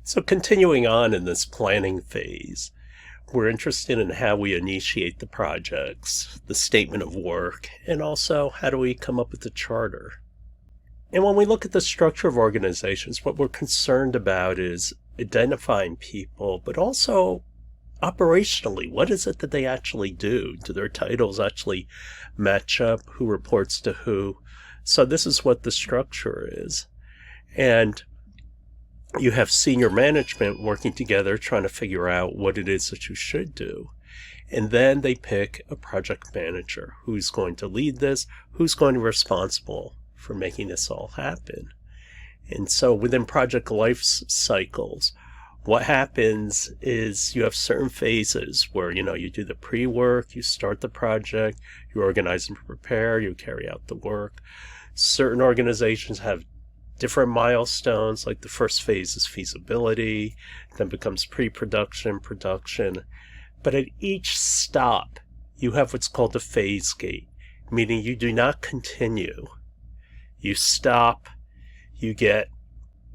So continuing on in this planning phase, we're interested in how we initiate the projects, the statement of work, and also how do we come up with the charter. And when we look at the structure of organizations, what we're concerned about is identifying people, but also operationally, what is it that they actually do? Do their titles actually match up? Who reports to who? So this is what the structure is. And you have senior management working together trying to figure out what it is that you should do. And then they pick a project manager who's going to lead this, who's going to be responsible for making this all happen. And so within project life cycles, what happens is you have certain phases where, you do the pre-work, you start the project, you organize and prepare, you carry out the work. Certain organizations have different milestones, like the first phase is feasibility, then becomes pre-production, production. But at each stop, you have what's called a phase gate, meaning you do not continue. You stop, you get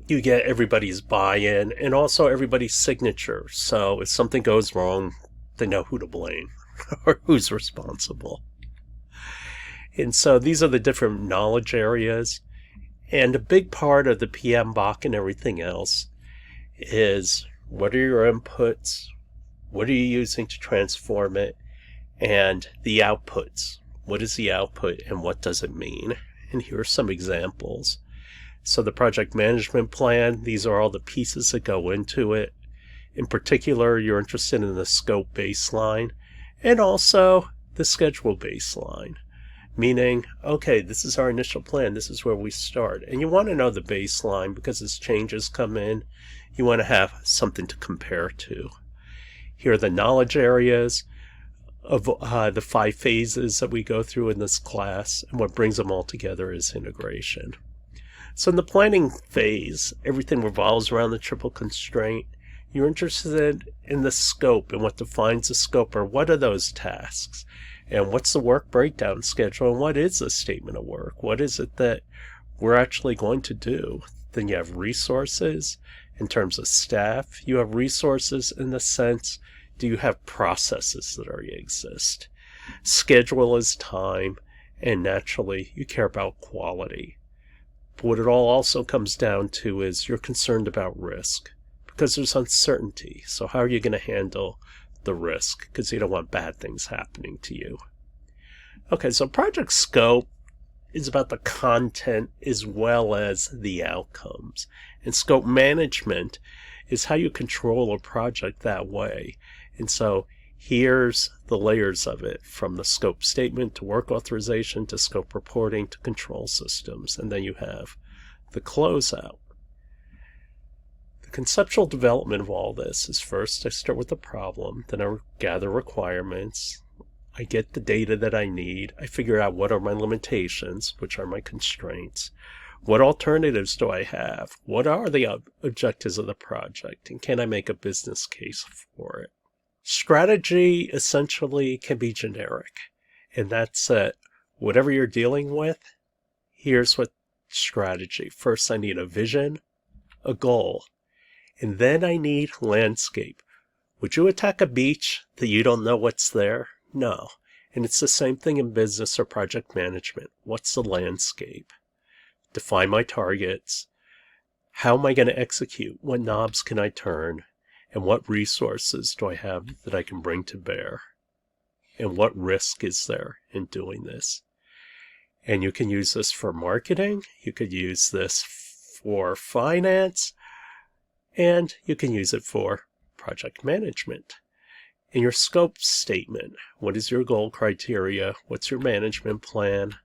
everybody's buy-in and also everybody's signature. So if something goes wrong, they know who to blame or who's responsible. And so these are the different knowledge areas. And a big part of the PMBOK and everything else is what are your inputs, what are you using to transform it, and the outputs. What is the output and what does it mean? And here are some examples. So the project management plan, these are all the pieces that go into it. In particular, you're interested in the scope baseline and also the schedule baseline. Meaning, okay, this is our initial plan, this is where we start. And you want to know the baseline because as changes come in, you want to have something to compare to. Here are the knowledge areas of the 5 phases that we go through in this class, and what brings them all together is integration. So in the planning phase, everything revolves around the triple constraint. You're interested in the scope and what defines the scope, or what are those tasks? And what's the work breakdown schedule? And what is the statement of work? What is it that we're actually going to do? Then you have resources in terms of staff. You have resources in the sense, do you have processes that already exist? Schedule is time, and naturally you care about quality. But what it all also comes down to is you're concerned about risk because there's uncertainty. So how are you going to handle the risk? Because you don't want bad things happening to you. Okay, so project scope is about the content as well as the outcomes. And scope management is how you control a project that way. And so here's the layers of it, from the scope statement to work authorization to scope reporting to control systems. And then you have the closeout. The conceptual development of all this is first I start with the problem, then I gather requirements, I get the data that I need, I figure out what are my limitations, which are my constraints, what alternatives do I have, what are the objectives of the project, and can I make a business case for it. Strategy essentially can be generic, and that's it. Whatever you're dealing with, here's what strategy. First, I need a vision, a goal, and then I need landscape. Would you attack a beach that you don't know what's there? No. And it's the same thing in business or project management. What's the landscape? Define my targets. How am I going to execute? What knobs can I turn? And what resources do I have that I can bring to bear? And what risk is there in doing this? And you can use this for marketing. You could use this for finance. And you can use it for project management. In your scope statement, what is your goal criteria? What's your management plan?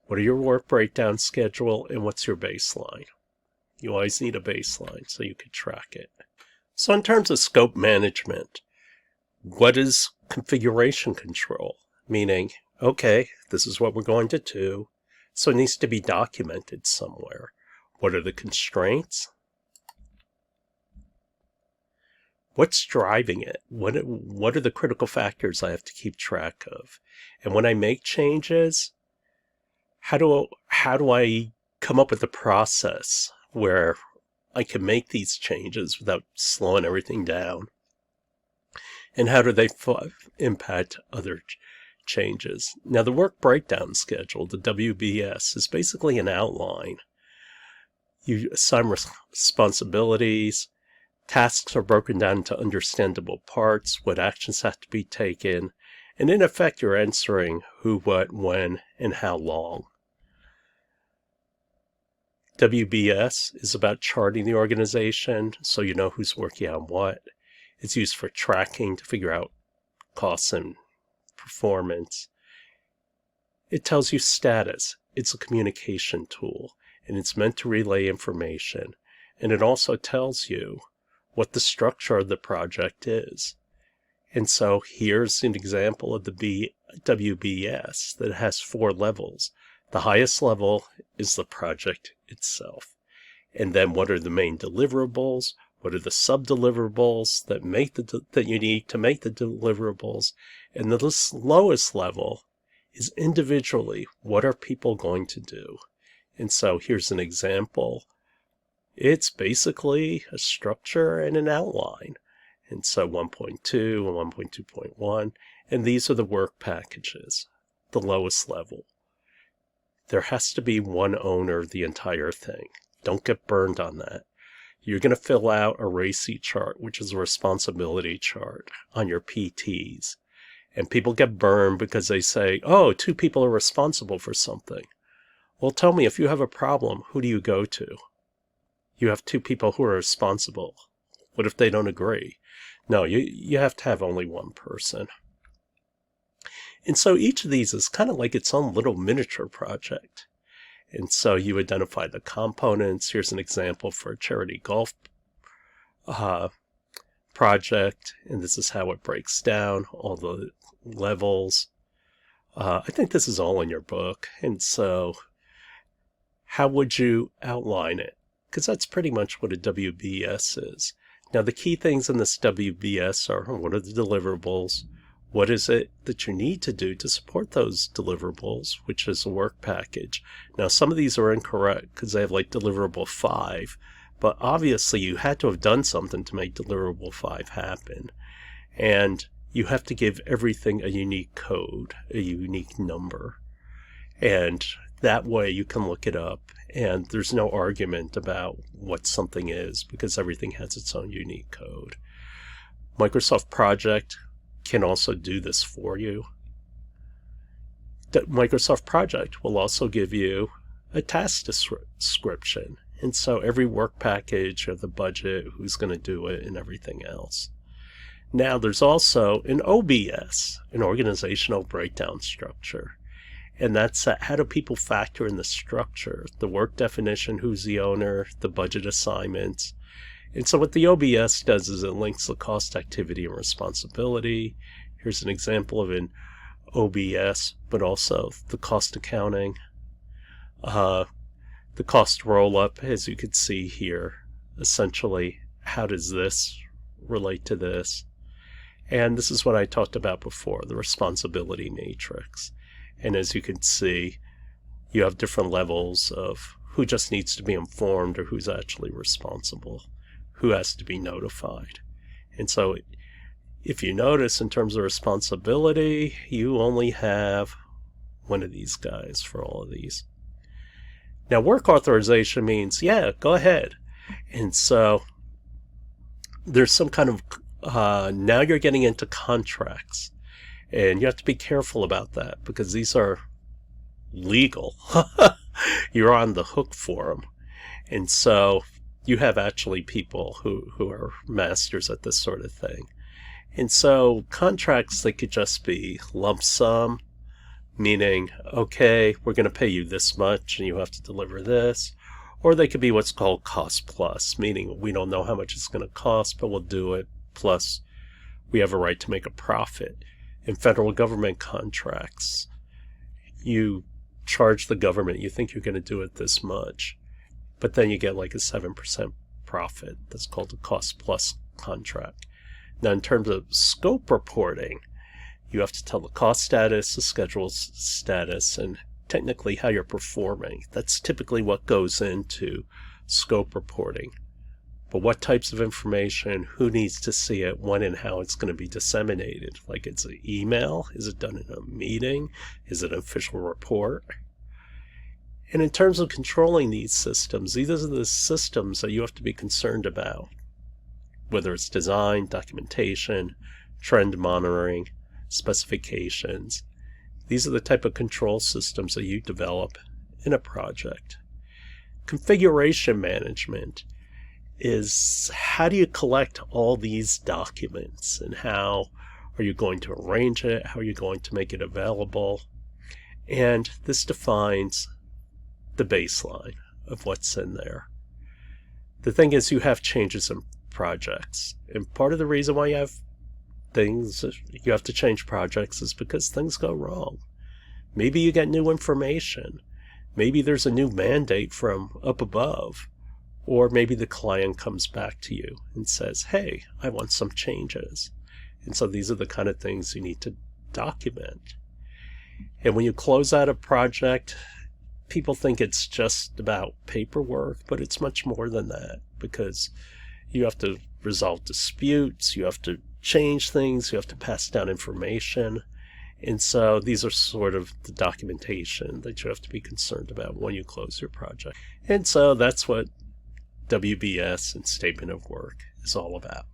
What are your work breakdown schedule? And what's your baseline? You always need a baseline so you can track it. So in terms of scope management, what is configuration control? Meaning, okay, this is what we're going to do, so it needs to be documented somewhere. What are the constraints? What's driving it? What are the critical factors I have to keep track of? And when I make changes, how do I come up with a process where I can make these changes without slowing everything down? And how do they impact other changes? Now, the work breakdown schedule, the WBS, is basically an outline. You assign responsibilities. Tasks are broken down into understandable parts, what actions have to be taken, and in effect, you're answering who, what, when, and how long. WBS is about charting the organization so you know who's working on what. It's used for tracking to figure out costs and performance. It tells you status. It's a communication tool, and it's meant to relay information. And it also tells you what the structure of the project is. And so here's an example of the WBS that has 4 levels. The highest level is the project itself. And then what are the main deliverables? What are the sub-deliverables that you need to make the deliverables? And the lowest level is individually, what are people going to do? And so here's an example. It's basically a structure and an outline. And so 1.2 and 1.2.1, and these are the work packages, the lowest level. There has to be one owner of the entire thing. Don't get burned on that. You're going to fill out a RACI chart, which is a responsibility chart, on your PTs. And people get burned because they say, oh, 2 people are responsible for something. Well, tell me, if you have a problem, who do you go to? You have 2 people who are responsible. What if they don't agree? No, you have to have only one person. And so each of these is kind of like its own little miniature project. And so you identify the components. Here's an example for a charity golf project. And this is how it breaks down, all the levels. I think this is all in your book. And so how would you outline it? Because that's pretty much what a WBS is. Now, the key things in this WBS are, what are the deliverables? What is it that you need to do to support those deliverables, which is a work package? Now, some of these are incorrect because they have like deliverable 5, but obviously you had to have done something to make deliverable 5 happen. And you have to give everything a unique code, a unique number. And that way you can look it up, and there's no argument about what something is because everything has its own unique code. Microsoft Project can also do this for you. The Microsoft Project will also give you a task description. And so every work package, you have the budget, who's going to do it, and everything else. Now there's also an OBS, an organizational breakdown structure. And that's how do people factor in the structure, the work definition, who's the owner, the budget assignments. And so what the OBS does is it links the cost, activity, and responsibility. Here's an example of an OBS, but also the cost accounting. The cost roll-up, as you can see here, essentially, how does this relate to this? And this is what I talked about before, the responsibility matrix. And as you can see, you have different levels of who just needs to be informed or who's actually responsible, who has to be notified. And so if you notice in terms of responsibility, you only have one of these guys for all of these. Now work authorization means, yeah, go ahead. And so there's some kind of, now you're getting into contracts. And you have to be careful about that because these are legal. You're on the hook for them. And so you have actually people who are masters at this sort of thing. And so contracts, they could just be lump sum, meaning, okay, we're going to pay you this much and you have to deliver this. Or they could be what's called cost plus, meaning we don't know how much it's going to cost, but we'll do it. Plus, we have a right to make a profit. In federal government contracts, you charge the government, you think you're going to do it this much, but then you get like a 7% profit. That's called a cost plus contract. Now, in terms of scope reporting, you have to tell the cost status, the schedule status, and technically how you're performing. That's typically what goes into scope reporting. But what types of information, who needs to see it, when and how it's going to be disseminated? Like, it's an email? Is it done in a meeting? Is it an official report? And in terms of controlling these systems, these are the systems that you have to be concerned about, whether it's design, documentation, trend monitoring, specifications. These are the type of control systems that you develop in a project. Configuration management is how do you collect all these documents, and how are you going to arrange it, how are you going to make it available, and this defines the baseline of what's in there. The thing is, you have changes in projects, and part of the reason why you have to change projects is because things go wrong. Maybe you get new information, maybe there's a new mandate from up above, or maybe the client comes back to you and says, hey, I want some changes. And so these are the kind of things you need to document. And when you close out a project, people think it's just about paperwork, but it's much more than that, because you have to resolve disputes, you have to change things, you have to pass down information. And so these are sort of the documentation that you have to be concerned about when you close your project. And so that's what WBS and Statement of Work is all about.